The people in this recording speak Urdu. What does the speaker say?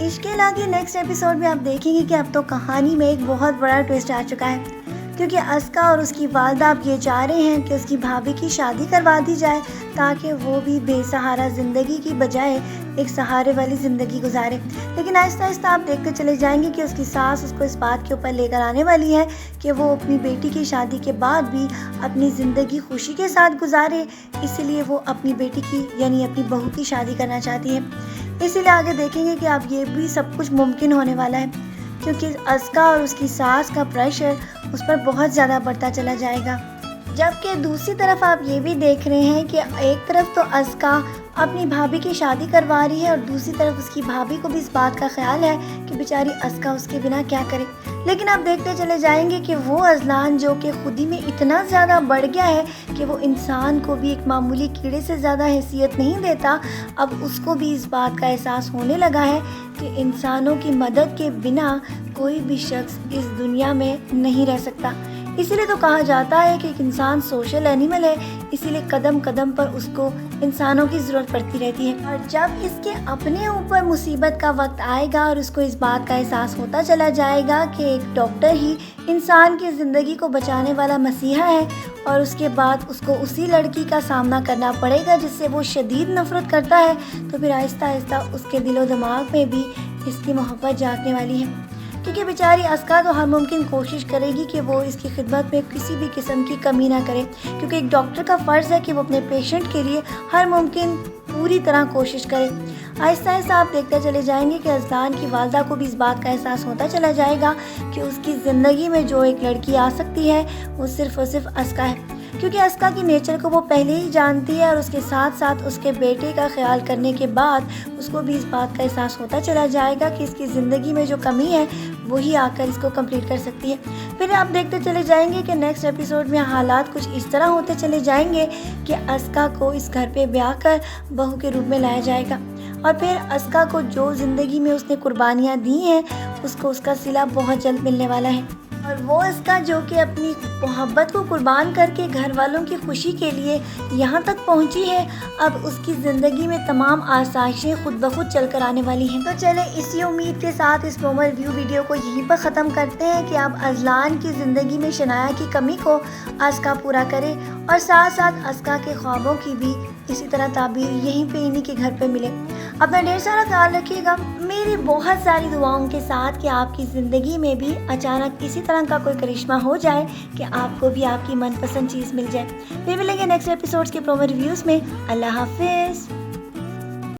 عشق الہ کے نیکسٹ ایپیسوڈ میں آپ دیکھیں گے کہ اب تو کہانی میں ایک بہت بڑا ٹویسٹ آ چکا ہے، کیونکہ اسکا اور اس کی والدہ اب یہ چاہ رہے ہیں کہ اس کی بھابھی کی شادی کروا دی جائے تاکہ وہ بھی بے سہارا زندگی کی بجائے ایک سہارے والی زندگی گزارے۔ لیکن آہستہ آہستہ آپ دیکھتے چلے جائیں گے کہ اس کی ساس اس کو اس بات کے اوپر لے کر آنے والی ہے کہ وہ اپنی بیٹی کی شادی کے بعد بھی اپنی زندگی خوشی کے ساتھ گزارے، اسی لیے وہ اپنی بیٹی کی یعنی اپنی بہو کی شادی کرنا چاہتی ہے۔ اسی لیے آگے دیکھیں گے کہ اب یہ بھی سب کچھ ممکن ہونے والا ہے، کیونکہ اسکا اور اس کی ساس کا پریشر اس پر بہت زیادہ بڑھتا چلا جائے گا۔ جبکہ دوسری طرف آپ یہ بھی دیکھ رہے ہیں کہ ایک طرف تو اسکا اپنی بھابھی کی شادی کروا رہی ہے اور دوسری طرف اس کی بھابھی کو بھی اس بات کا خیال ہے کہ بیچاری اسکا اس کے بنا کیا کرے۔ لیکن آپ دیکھتے چلے جائیں گے کہ وہ اذلان جو کہ خود ہی میں اتنا زیادہ بڑھ گیا ہے کہ وہ انسان کو بھی ایک معمولی کیڑے سے زیادہ حیثیت نہیں دیتا، اب اس کو بھی اس بات کا احساس ہونے لگا ہے کہ انسانوں کی مدد کے بنا کوئی بھی شخص اس دنیا میں نہیں رہ سکتا۔ اسی لیے تو کہا جاتا ہے کہ ایک انسان سوشل اینیمل ہے، اسی لیے قدم قدم پر اس کو انسانوں کی ضرورت پڑتی رہتی ہے۔ اور جب اس کے اپنے اوپر مصیبت کا وقت آئے گا اور اس کو اس بات کا احساس ہوتا چلا جائے گا کہ ایک ڈاکٹر ہی انسان کی زندگی کو بچانے والا مسیحا ہے، اور اس کے بعد اس کو اسی لڑکی کا سامنا کرنا پڑے گا جس سے وہ شدید نفرت کرتا ہے، تو پھر آہستہ آہستہ اس کے دل و دماغ میں بھی اس کی محبت جاگنے والی ہے۔ کیونکہ بیچاری اسکا تو ہر ممکن کوشش کرے گی کہ وہ اس کی خدمت میں کسی بھی قسم کی کمی نہ کرے، کیونکہ ایک ڈاکٹر کا فرض ہے کہ وہ اپنے پیشنٹ کے لیے ہر ممکن پوری طرح کوشش کرے۔ آہستہ آہستہ آپ دیکھتے چلے جائیں گے کہ اذلان کی والدہ کو بھی اس بات کا احساس ہوتا چلا جائے گا کہ اس کی زندگی میں جو ایک لڑکی آ سکتی ہے وہ صرف اور صرف اسکا ہے، کیونکہ اسکا کی نیچر کو وہ پہلے ہی جانتی ہے، اور اس کے ساتھ ساتھ اس کے بیٹے کا خیال کرنے کے بعد اس کو بھی اس بات کا احساس ہوتا چلا جائے گا کہ اس کی زندگی میں جو کمی ہے وہی آ کر اس کو کمپلیٹ کر سکتی ہے۔ پھر آپ دیکھتے چلے جائیں گے کہ نیکسٹ ایپیسوڈ میں حالات کچھ اس طرح ہوتے چلے جائیں گے کہ اسکا کو اس گھر پہ بیاہ کر بہو کے روپ میں لایا جائے گا، اور پھر اسکا کو جو زندگی میں اس نے قربانیاں دی ہیں اس کو اس کا صلہ بہت جلد ملنے والا ہے۔ اور وہ اسکا جو کہ اپنی محبت کو قربان کر کے گھر والوں کی خوشی کے لیے یہاں تک پہنچی ہے، اب اس کی زندگی میں تمام آسائشیں خود بخود چل کر آنے والی ہیں۔ تو چلیں اسی امید کے ساتھ اس پرومو ریویو ویڈیو کو یہیں پر ختم کرتے ہیں کہ اب اذلان کی زندگی میں شنایا کی کمی کو اسکا پورا کرے، اور ساتھ ساتھ اسکا کے خوابوں کی بھی اسی طرح تعبیر یہیں پہ انہی کے گھر پہ ملے۔ اپنا ڈھیر سارا خیال رکھیے گا، میری بہت ساری دعاؤں کے ساتھ کہ آپ کی زندگی میں بھی اچانک اسی طرح کا کوئی کرشمہ ہو جائے کہ آپ کو بھی آپ کی من پسند چیز مل جائے۔ پھر ملیں گے نیکسٹ ایپیسوڈز کے پرومو ریویوز میں۔ اللہ حافظ۔